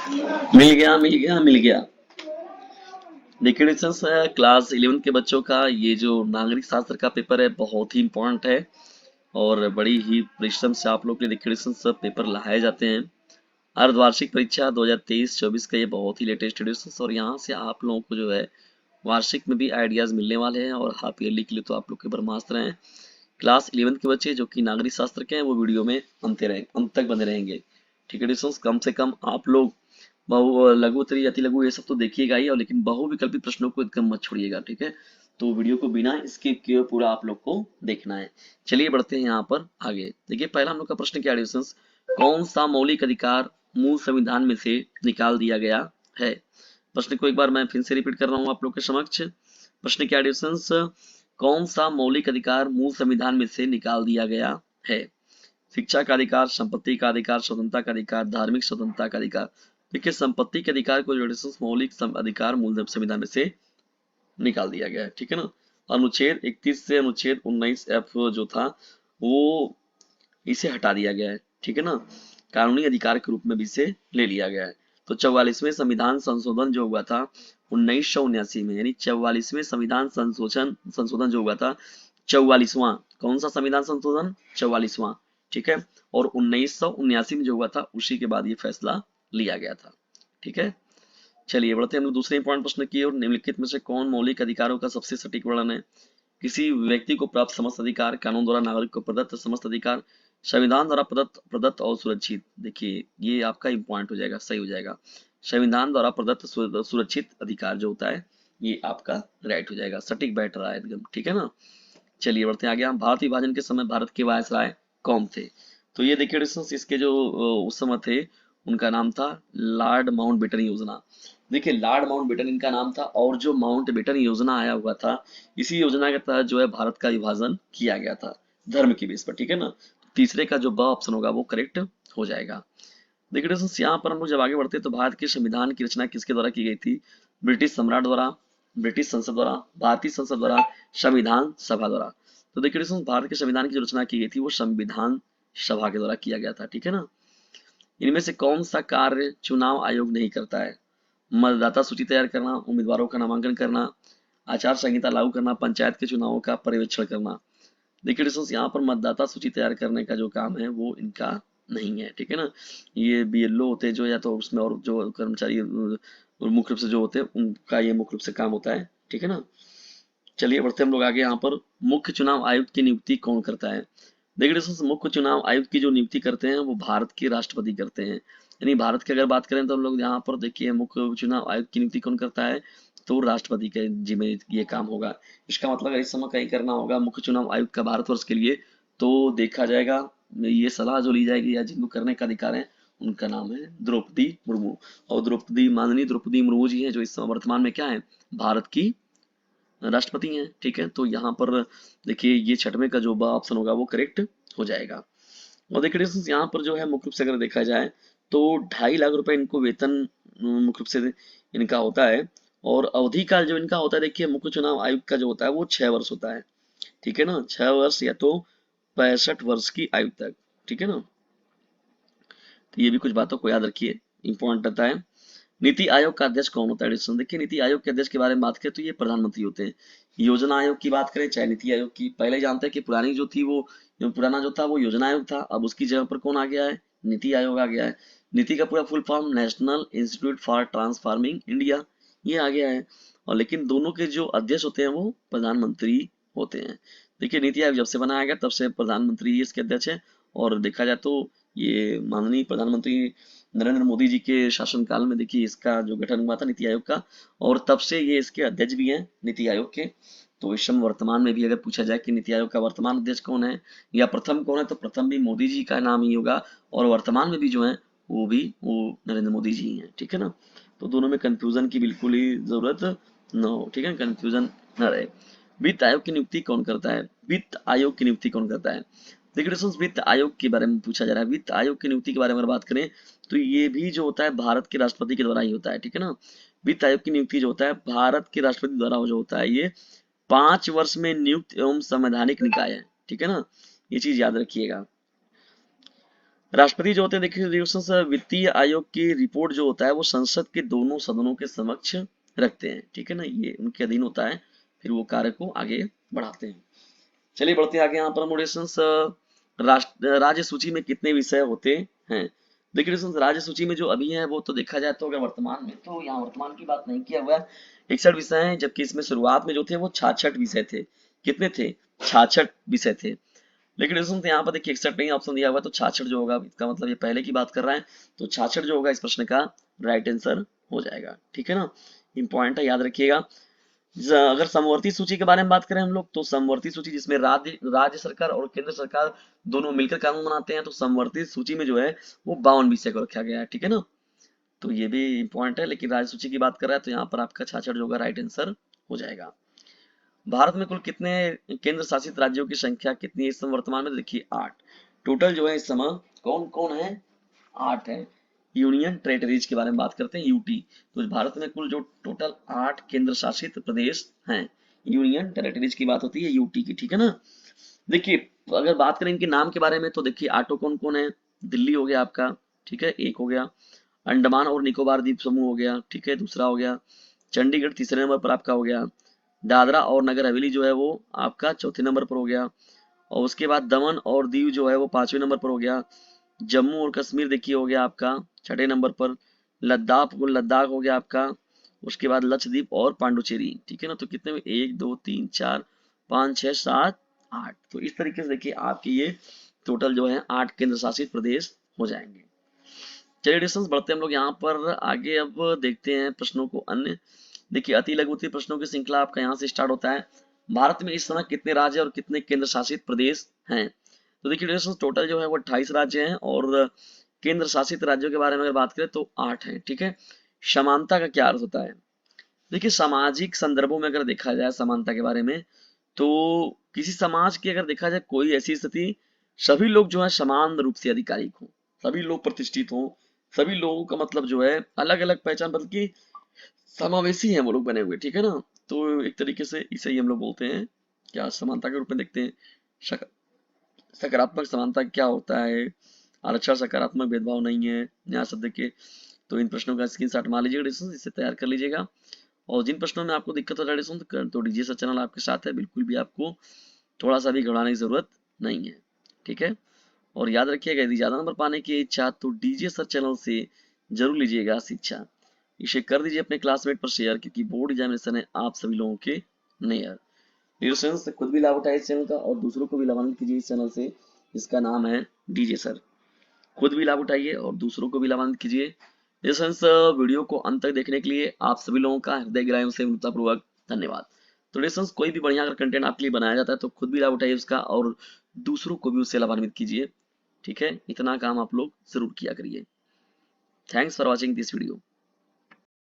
मिल गया मिल गया मिल गया। देखिए डिस्टेंस क्लास 11 के बच्चों का ये जो नागरिक शास्त्र का पेपर है बहुत ही इम्पोर्टेंट है। और बड़ी ही परिश्रम से आप लोग के देखिए डिस्टेंस पेपर लाए जाते हैं। अर्धवार्षिक परीक्षा 2023-24 का ये बहुत ही लेटेस्ट एडिशन और यहाँ से आप लोगों को जो है वार्षिक में भी आइडियाज मिलने वाले हैं और हाफ ईयरली के लिए तो आप लोग के ब्रह्मास्त्र हैं। क्लास 11 के बच्चे जो कि नागरिक शास्त्र के हैं वो वीडियो में अंत तक बने रहेंगे। ठीक है डिस्टेंस कम से कम आप लोग बहु लघु उत्तरीय अति लघु ये सब तो देखिएगा ही और लेकिन बहुविकल्पी प्रश्नों को एकदम मत छोड़िएगा। ठीक है, तो वीडियो को बिना स्किप किए पूरा आप लोग को देखना है। चलिए बढ़ते हैं यहाँ पर आगे। देखिए पहला हम लोग का प्रश्न क्या है डिस्टेंस, कौन सा मौलिक अधिकार मूल संविधान में से निकाल दिया गया है। प्रश्न को एक बार मैं फिर से रिपीट कर रहा हूँ आप लोग के समक्ष। प्रश्न क्या है डिस्टेंस, कौन सा मौलिक अधिकार मूल संविधान में से निकाल दिया गया है। शिक्षा का अधिकार, संपत्ति का अधिकार, स्वतंत्रता का अधिकार, धार्मिक स्वतंत्रता का अधिकार। देखिए संपत्ति के अधिकार को जो मौलिक अधिकार मूल संविधान में से निकाल दिया गया है। ठीक है ना। अनुच्छेद 31 से अनुच्छेद 19F जो था वो इसे हटा दिया गया है। ठीक है ना, कानूनी अधिकार के रूप में भी इसे ले लिया गया है। तो 44वें संविधान संशोधन जो हुआ था 1979 में, यानी 44वें संविधान संशोधन संशोधन जो हुआ था 44वां, कौन सा संविधान संशोधन 44वां। ठीक है, और 1979 में जो हुआ था उसी के बाद ये फैसला लिया गया था। ठीक है, चलिए बढ़ते हैं हम लोग दूसरे इंपॉर्टेंट प्रश्न की ओर। निम्नलिखित में से कौन मौलिक अधिकारों का सबसे सटीक वर्णन है। किसी व्यक्ति को प्राप्त समस्त अधिकार, कानून द्वारा नागरिक को प्रदत्त समस्त अधिकार, संविधान द्वारा प्रदत्त प्रदत्त और सुरक्षित। देखिए ये आपका इम्पॉइंट हो जाएगा, सही हो जाएगा। संविधान द्वारा प्रदत्त सुरक्षित अधिकार जो होता है ये आपका राइट हो जाएगा, सटीक बैठ रहा है एकदम। ठीक है ना। चलिए बढ़ते हैं आगे। हम भारत विभाजन के समय भारत के वायसराय कौन थे। तो ये देखिए डिस्टेंस इसके जो उस समय थे उनका नाम था लॉर्ड माउंटबेटन योजना। देखिए लॉर्ड माउंटबेटन इनका नाम था और जो माउंटबेटन योजना आया हुआ था इसी योजना के तहत जो है भारत का विभाजन किया गया था धर्म की बेस पर। ठीक है ना, तो तीसरे का जो ब ऑप्शन होगा वो करेक्ट हो जाएगा। देखिए दोस्तों यहाँ पर हम लोग जब आगे बढ़ते हैं तो भारत के संविधान की रचना किसके द्वारा की गई थी। ब्रिटिश सम्राट द्वारा, ब्रिटिश संसद द्वारा, भारतीय संसद द्वारा, संविधान सभा द्वारा। तो देखिए दोस्तों भारत के संविधान की जो रचना की गई थी वो संविधान सभा के द्वारा किया गया था। ठीक है ना। इनमें से कौन सा कार्य चुनाव आयोग नहीं करता है। मतदाता सूची तैयार करना, उम्मीदवारों का नामांकन करना, आचार संहिता लागू करना, पंचायत के चुनावों का पर्यवेक्षण करना। देखिए दोस्तों यहाँ पर मतदाता सूची तैयार करने का जो काम है वो इनका नहीं है। ठीक है ना, ये बीएलओ होते हैं जो, या तो उसमें और जो कर्मचारी मुख्य रूप से जो होते हैं उनका ये मुख्य रूप से काम होता है। ठीक है ना। चलिए बढ़ते हैं हम लोग आगे। यहाँ पर मुख्य चुनाव आयुक्त की नियुक्ति कौन करता है। देखिए दोस्तों मुख्य चुनाव आयुक्त की जो नियुक्ति करते हैं वो भारत के राष्ट्रपति करते हैं। यानी भारत की अगर बात करें तो हम लोग यहाँ पर देखिए मुख्य चुनाव आयुक्त की नियुक्ति कौन करता है, तो राष्ट्रपति के जिम्मे ये काम होगा। इसका मतलब अगर इस समय कहीं करना होगा मुख्य चुनाव आयुक्त का भारतवर्ष के लिए तो देखा जाएगा ये सलाह जो ली जाएगी या जिनको करने का अधिकार है उनका नाम है द्रौपदी मुर्मू। और द्रौपदी माननीय द्रौपदी मुर्मू जी हैं जो इस समय वर्तमान में क्या है, भारत की राष्ट्रपति हैं। ठीक है, तो यहाँ पर देखिए ये छठवें का जो ऑप्शन होगा वो करेक्ट हो जाएगा। और देखिए दोस्तों यहाँ पर जो है मुख्य रूप से अगर देखा जाए तो 2.5 लाख रुपए इनको वेतन मुख्य रूप से इनका होता है। और अवधि काल जो इनका होता है देखिए मुख्य चुनाव आयुक्त का जो होता है वो 6 वर्ष होता है। ठीक है ना, 6 वर्ष या तो 65 वर्ष की आयु तक। ठीक है ना, तो ये भी कुछ बातों को याद रखिए, इंपॉर्टेंट रहता है। नीति आयोग का अध्यक्ष कौन होता है डिस्कशन। देखिए नीति आयोग के अध्यक्ष के बारे में बात करें तो ये प्रधानमंत्री होते हैं। योजना आयोग की बात करें चाहे नीति आयोग की, पहले जानते हैं कि पुरानी जो थी वो पुराना जो था वो योजना आयोग था, अब उसकी जगह पर कौन आ गया है, नीति आयोग आ गया है। नीति का पूरा full form national institute for transforming India ये आ गया है। और लेकिन दोनों के जो अध्यक्ष होते हैं वो प्रधानमंत्री होते हैं। देखिए नीति आयोग जब से बनाया गया तब से प्रधानमंत्री ही इसके अध्यक्ष है। और देखा जाए तो ये माननीय प्रधानमंत्री नरेंद्र मोदी जी के शासनकाल में देखिए इसका जो गठन हुआ था नीति आयोग का, और तब से ये इसके अध्यक्ष भी हैं नीति आयोग के। तो इस समय वर्तमान में भी अगर पूछा जाए कि नीति आयोग का वर्तमान अध्यक्ष कौन है या प्रथम कौन है तो प्रथम भी मोदी जी का नाम ही होगा और वर्तमान में भी जो है वो नरेंद्र मोदी जी ही हैं। ठीक है ना, तो दोनों में कंफ्यूजन की बिल्कुल ही जरूरत न हो। ठीक है, कंफ्यूजन न रहे। वित्त आयोग की नियुक्ति कौन करता है। वित्त आयोग की नियुक्ति कौन करता है। देखिए दोस्तों वित्त आयोग के बारे में पूछा जा रहा है। वित्त आयोग की नियुक्ति के बारे में अगर बात करें तो ये भी जो होता है भारत के राष्ट्रपति के द्वारा ही होता है। ठीक है ना, वित्त आयोग की नियुक्ति जो होता है भारत के राष्ट्रपति द्वारा जो होता है ये 5 वर्ष में नियुक्त एवं संवैधानिक निकाय है। ठीक है ना, ये चीज याद रखिएगा। राष्ट्रपति जो होते हैं देखिए वित्तीय आयोग की रिपोर्ट जो होता है वो संसद के दोनों सदनों के समक्ष रखते हैं, ठीक है ना, ये उनके अधीन होता है, फिर वो कार्य को आगे बढ़ाते हैं। चलिए बढ़ते हैं आगे। यहाँ पर मोडेशंस राष्ट्र राज्य सूची में कितने विषय होते हैं। देखिए राज्य सूची में जो अभी है वो तो देखा जाए तो अगर वर्तमान में, तो यहाँ वर्तमान की बात नहीं किया हुआ है, 61 विषय हैं, जबकि इसमें शुरुआत में जो थे वो 66 विषय थे। कितने थे? 66 विषय थे। लेकिन यहाँ पर देखिए 61 नहीं ऑप्शन दिया हुआ है, तो 66 जो होगा इसका मतलब ये पहले की बात कर रहा है, तो 66 जो होगा इस प्रश्न का राइट आंसर हो जाएगा, ठीक है ना। इंपॉर्टेंट है, याद रखिएगा। अगर समवर्ती सूची के बारे में बात करें हम लोग, तो समवर्ती सूची जिसमें राज्य सरकार और केंद्र सरकार दोनों मिलकर कानून बनाते हैं, तो समवर्ती सूची में जो है वो 52 विषय को रखा गया है, ठीक है ना। तो ये भी इंपॉर्टेंट है, लेकिन राज्य सूची की बात कर रहा है तो यहाँ पर आपका 66 जो होगा राइट आंसर हो जाएगा। भारत में कुल कितने केंद्र शासित राज्यों की संख्या कितनी है इस समय वर्तमान में? देखिए 8 टोटल जो है इस समय। कौन कौन है? 8 है। यूनियन टेरिटरीज के बारे में बात करते हैं, यूटी। तो भारत में कुल जो टोटल 8 केंद्र शासित प्रदेश हैं, यूनियन टेरिटरीज की बात होती है, यूटी की, ठीक है ना। देखिए अगर बात करें इनके नाम के बारे में, तो देखिए आठों कौन कौन है? दिल्ली हो गया आपका, ठीक है, एक हो गया। अंडमान और निकोबार द्वीप समूह हो गया, ठीक है, दूसरा हो गया। चंडीगढ़ तीसरे नंबर पर आपका हो गया। दादरा और नगर हवेली जो है वो आपका चौथे नंबर पर हो गया। और उसके बाद दमन और दीव जो है वो 5वें नंबर पर हो गया। जम्मू और कश्मीर देखिए हो गया आपका 6ठे नंबर पर। लद्दाख लद्दाख हो गया आपका। उसके बाद लक्षद्वीप और पांडुचेरी, ठीक है ना। तो कितने में? 1 2 3 4 5 6 7 8। तो इस तरीके से देखिए आपके ये टोटल जो है 8 केंद्र शासित प्रदेश हो जाएंगे। चलिए डिस्टेंस बढ़ते हैं हम लोग यहाँ पर आगे। अब देखते हैं प्रश्नों को अन्य। देखिए अति लघु उत्तरीय प्रश्नों की श्रृंखला आपका यहाँ से स्टार्ट होता है। भारत में इस समय कितने राज्य और कितने केंद्र शासित प्रदेश हैं? तो देखिए डिस्टेंस टोटल जो है वो 28 राज्य हैं, और केंद्र शासित राज्यों के बारे में अगर बात करें तो 8 हैं, ठीक है। समानता का क्या अर्थ होता है? देखिए सामाजिक संदर्भों में अगर देखा जाए समानता के बारे में, तो किसी समाज की अगर देखा जाए कोई ऐसी स्थिति, सभी लोग जो है समान रूप से अधिकारिक हों, सभी लोग प्रतिष्ठित हों, सभी लोगों का मतलब जो है अलग अलग पहचान, बल्कि समावेशी हैं वो लोग बने हुए, ठीक है ना। तो एक तरीके से इसे ही हम लोग बोलते हैं क्या, समानता के रूप में देखते हैं। सक- सकारात्मक समानता क्या होता है? आरक्षण सकारात्मक भेदभाव नहीं है, न्याय शब्द के। तो इन प्रश्नों का स्क्रीनशॉट मार लीजिएगा, इसे तैयार कर लीजिएगा। और जिन प्रश्नों में आपको दिक्कत हो रहा है तो डीजे सर चैनल आपके साथ है, बिल्कुल भी आपको थोड़ा सा भी घबराने की जरूरत नहीं है, ठीक है। और याद रखिएगा यदि ज्यादा नंबर पाने की इच्छा तो डीजे सर चैनल से जरूर लीजिएगा शिक्षा। इसे कर दीजिए अपने क्लासमेट पर शेयर, क्योंकि बोर्ड एग्जामिनेशन है आप सभी लोगों के नियर। से खुद भी लाभ उठाए इस चैनल का और दूसरों को भी लाभान्वित कीजिए इस चैनल से, इसका नाम है डीजे सर। खुद भी लाभ उठाइए और दूसरों को भी लाभान्वित कीजिए। इस वीडियो को अंत तक देखने के लिए आप सभी लोगों का हृदय गहराइयों से विनम्रतापूर्वक धन्यवाद। तो लेसन्स कोई भी बढ़िया अगर कंटेंट आपके लिए बनाया जाता है तो खुद भी लाभ उठाइए उसका, और दूसरों को भी उससे लाभान्वित कीजिए, ठीक है। इतना काम आप लोग जरूर किया करिए। Thanks for watching this video.